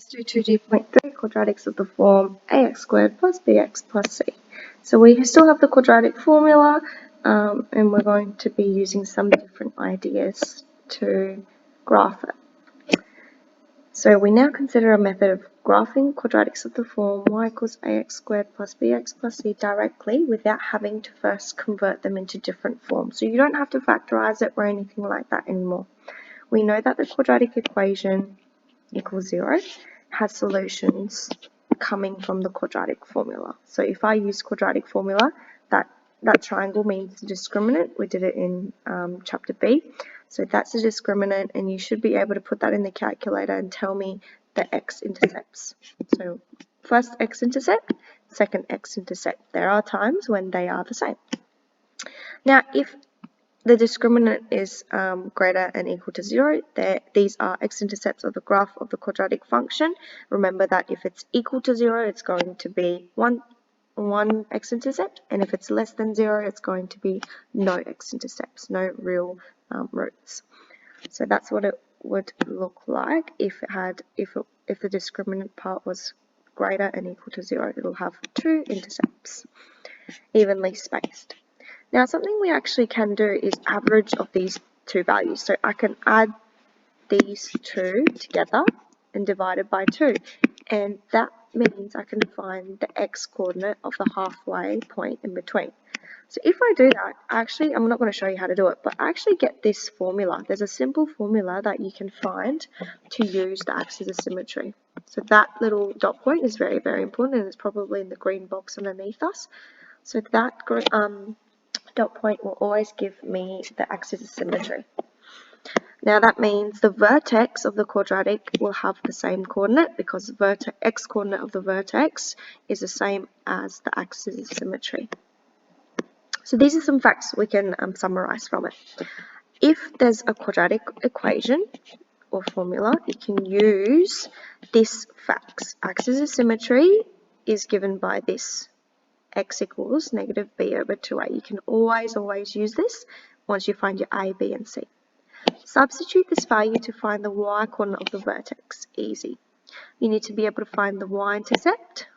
do 2D.3 quadratics of the form ax squared plus bx plus c. So we still have the quadratic formula, and we're going to be using some different ideas to graph it. So we now consider a method of graphing quadratics of the form y equals ax squared plus bx plus c directly without having to first convert them into different forms. So you don't have to factorize it or anything like that anymore. We know that the quadratic equation equals 0 has solutions coming from the quadratic formula. So if I use quadratic formula, that triangle means the discriminant. We did it in chapter B. So that's the discriminant, and you should be able to put that in the calculator and tell me the x-intercepts. So first x-intercept, second x-intercept. There are times when they are the same. Now, if the discriminant is greater and equal to 0. These are x-intercepts of the graph of the quadratic function. Remember that if it's equal to 0, it's going to be one x-intercept, and if it's less than 0, it's going to be no x-intercepts, no real roots. So that's what it would look like if the discriminant part was greater and equal to 0. It'll have two intercepts, evenly spaced. Now, something we actually can do is average of these two values. So I can add these two together and divide it by 2. And that means I can find the x-coordinate of the halfway point in between. So if I do that, I'm not going to show you how to do it, but I actually get this formula. There's a simple formula that you can find to use the axis of symmetry. So that little dot point is very, very important, and it's probably in the green box underneath us. So that dot point will always give me the axis of symmetry. Now that means the vertex of the quadratic will have the same coordinate because the x-coordinate of the vertex is the same as the axis of symmetry. So these are some facts we can summarize from it. If there's a quadratic equation or formula, you can use this facts. Axis of symmetry is given by this. X equals negative b over 2a. You can always use this once you find your a, b, and c. Substitute this value to find the y-coordinate of the vertex. Easy. You need to be able to find the y-intercept,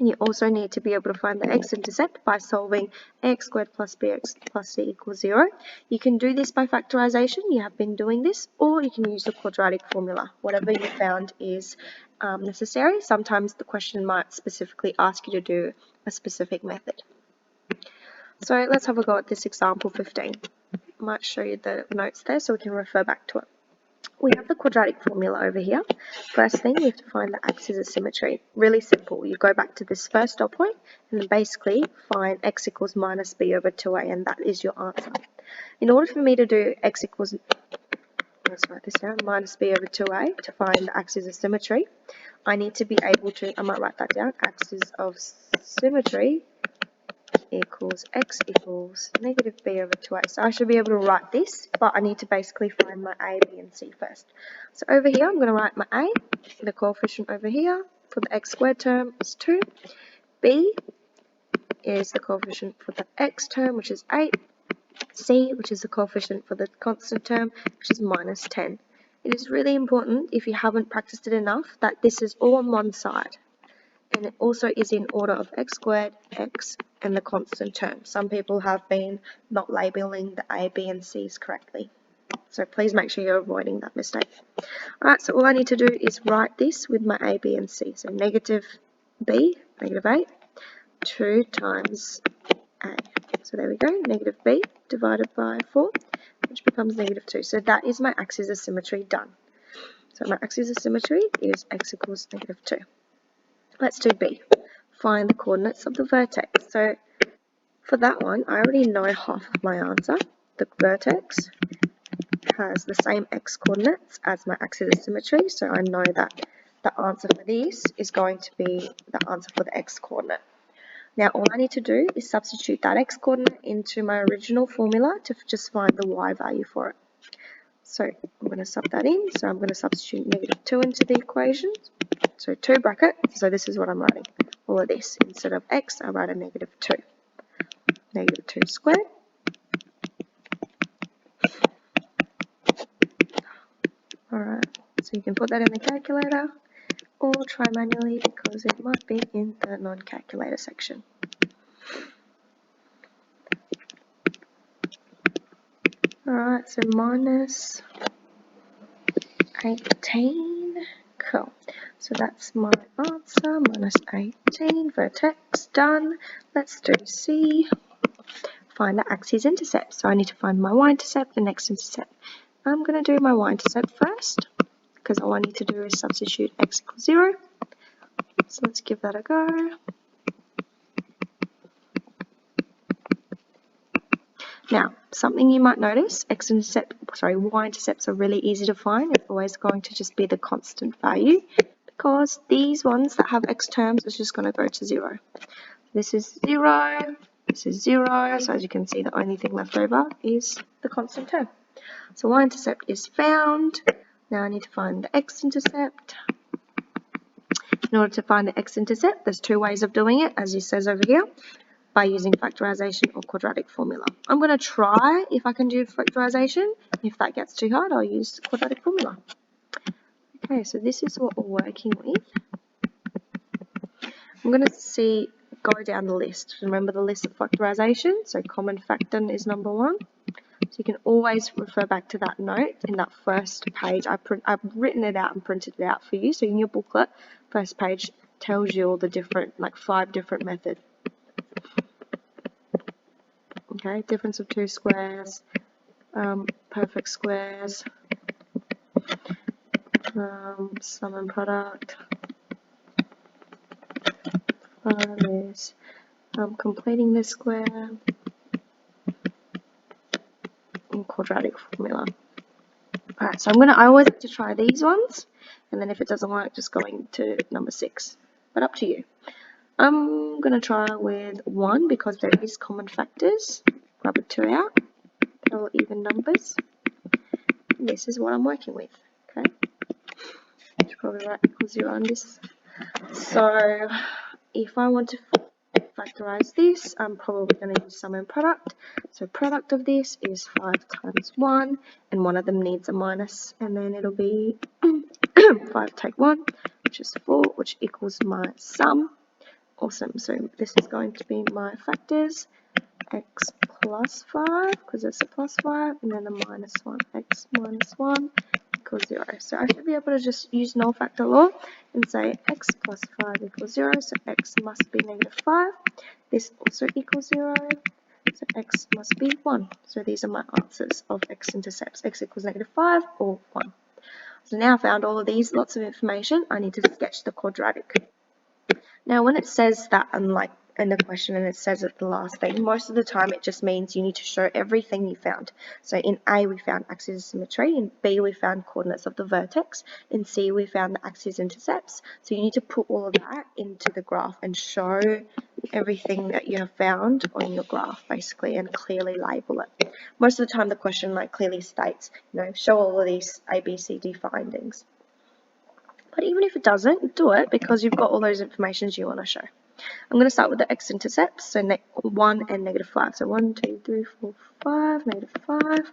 and you also need to be able to find the x-intercept by solving ax squared plus bx plus c equals 0. You can do this by factorization. You have been doing this, or you can use the quadratic formula. Whatever you found is necessary. Sometimes the question might specifically ask you to do a specific method. So let's have a go at this example 15. I might show you the notes there so we can refer back to it. We have the quadratic formula over here. First thing, we have to find the axis of symmetry. Really simple. You go back to this first dot point and then basically find x equals minus b over 2a, and that is your answer. In order for me to do x equals, let's write this down, minus b over 2a to find the axis of symmetry, I need to be able to, I might write that down, axis of symmetry equals x equals negative b over 2a. So I should be able to write this, but I need to basically find my a, b, and c first. So over here, I'm going to write my a, the coefficient over here for the x squared term is 2. B is the coefficient for the x term, which is 8. C, which is the coefficient for the constant term, which is minus 10. It is really important, if you haven't practiced it enough, that this is all on one side. And it also is in order of x squared, x, and the constant term. Some people have been not labeling the a, b, and c's correctly. So please make sure you're avoiding that mistake. Alright, so all I need to do is write this with my a, b, and c. So negative b, negative 8, 2 times a. So there we go, negative b divided by 4, which becomes negative 2. So that is my axis of symmetry done. So my axis of symmetry is x equals negative 2. Let's do B. Find the coordinates of the vertex. So for that one, I already know half of my answer. The vertex has the same x coordinates as my axis of symmetry, so I know that the answer for this is going to be the answer for the x coordinate. Now all I need to do is substitute that x coordinate into my original formula to just find the y value for it. So I'm going to sub that in. So I'm going to substitute negative 2 into the equation. So 2 bracket. So this is what I'm writing. All of this. Instead of x, I write a negative 2. Negative 2 squared. Alright. So you can put that in the calculator. or try manually because it might be in the non-calculator section. Alright, so minus 18. Cool. So that's my answer, minus 18. Vertex, done. Let's do C. Find the axis-intercept. So I need to find my y-intercept and x-intercept. I'm going to do my y-intercept first, because all I need to do is substitute x equals 0. So let's give that a go. Now, something you might notice, y-intercepts are really easy to find. It's always going to just be the constant value, because these ones that have x terms is just going to go to 0. This is 0, this is 0, so as you can see, the only thing left over is the constant term. So y-intercept is found. Now I need to find the x-intercept. In order to find the x-intercept, there's two ways of doing it, as it says over here, by using factorization or quadratic formula. I'm going to try if I can do factorization. If that gets too hard, I'll use quadratic formula. Okay, so this is what we're working with. I'm going to go down the list. Remember the list of factorization? So common factor is number 1. So you can always refer back to that note in that first page. I've written it out and printed it out for you. So in your booklet, first page tells you all the different, like 5 different methods. Okay, difference of 2 squares, perfect squares, sum and product. There's completing the square and quadratic formula. Alright, so I always like to try these ones, and then if it doesn't work, just going to number 6. But up to you. I'm going to try with 1 because there is common factors. Grab a 2 out. They're all even numbers. And this is what I'm working with. Okay. I should probably write equals 0 on this. So if I want to factorize this, I'm probably going to use sum and product. So product of this is 5 times 1, and one of them needs a minus, and then it'll be 5 take 1, which is 4, which equals my sum. Awesome, so this is going to be my factors, x plus 5, because it's a plus 5, and then a minus 1, x minus 1 equals 0. So I should be able to just use null factor law and say x plus 5 equals 0, so x must be negative 5. This also equals 0, so x must be 1. So these are my answers of x-intercepts, x equals negative 5 or 1. So now I found all of these, lots of information, I need to sketch the quadratic. Now, when it says that, unlike in the question, and it says at the last thing, most of the time it just means you need to show everything you found. So in A, we found axis of symmetry. In B, we found coordinates of the vertex. In C, we found the axis intercepts. So you need to put all of that into the graph and show everything that you have found on your graph, basically, and clearly label it. Most of the time, the question clearly states, show all of these A, B, C, D findings. But even if it doesn't, do it because you've got all those informations you want to show. I'm going to start with the x-intercepts, so 1 and negative 5. So 1, 2, 3, 4, 5, negative 5,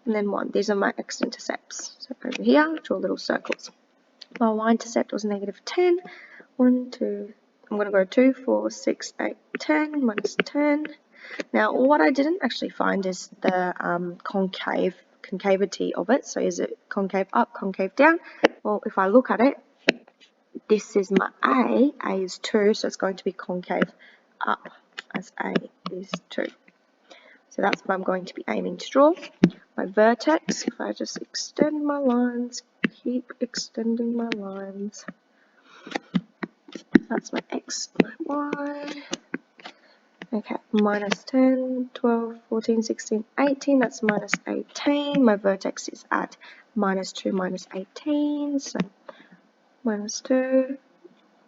and then 1. These are my x-intercepts. So over here, draw little circles. My y-intercept was negative 10. 1, 2, I'm going to go 2, 4, 6, 8, 10, minus 10. Now, what I didn't actually find is the concavity of it. So is it concave up, concave down? Well, if I look at it, this is my A is 2, so it's going to be concave up as A is 2. So that's what I'm going to be aiming to draw. My vertex, if I just extend my lines, keep extending my lines, that's my X, my Y. Okay, minus 10, 12, 14, 16, 18, that's minus 18. My vertex is at minus 2, minus 18, so minus 2,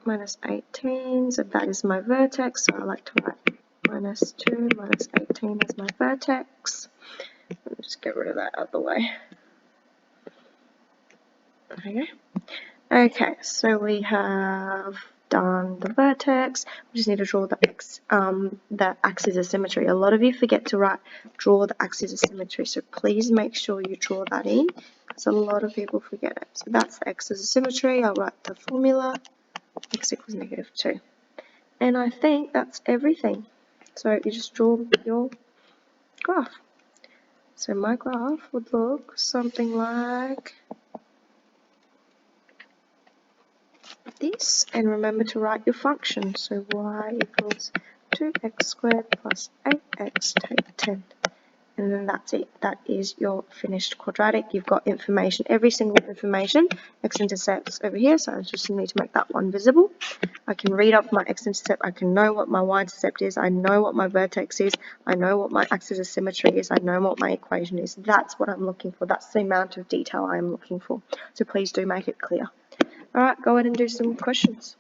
minus 18, so that is my vertex, so I like to write minus 2, minus 18 as my vertex. Let me just get rid of that out of the way. Okay, so we have done the vertex. We just need to draw the axis of symmetry. A lot of you forget to draw the axis of symmetry, so please make sure you draw that in, because a lot of people forget it. So that's the axis of symmetry. I'll write the formula, x equals -2. And I think that's everything. So you just draw your graph. So my graph would look something like this, and remember to write your function. So y equals 2x squared plus 8x take 10. And then that's it. That is your finished quadratic. You've got information, every single information, x-intercepts over here, so I just need to make that one visible. I can read off my x-intercept, I can know what my y-intercept is, I know what my vertex is, I know what my axis of symmetry is, I know what my equation is. That's what I'm looking for. That's the amount of detail I am looking for. So please do make it clear. Alright, go ahead and do some questions.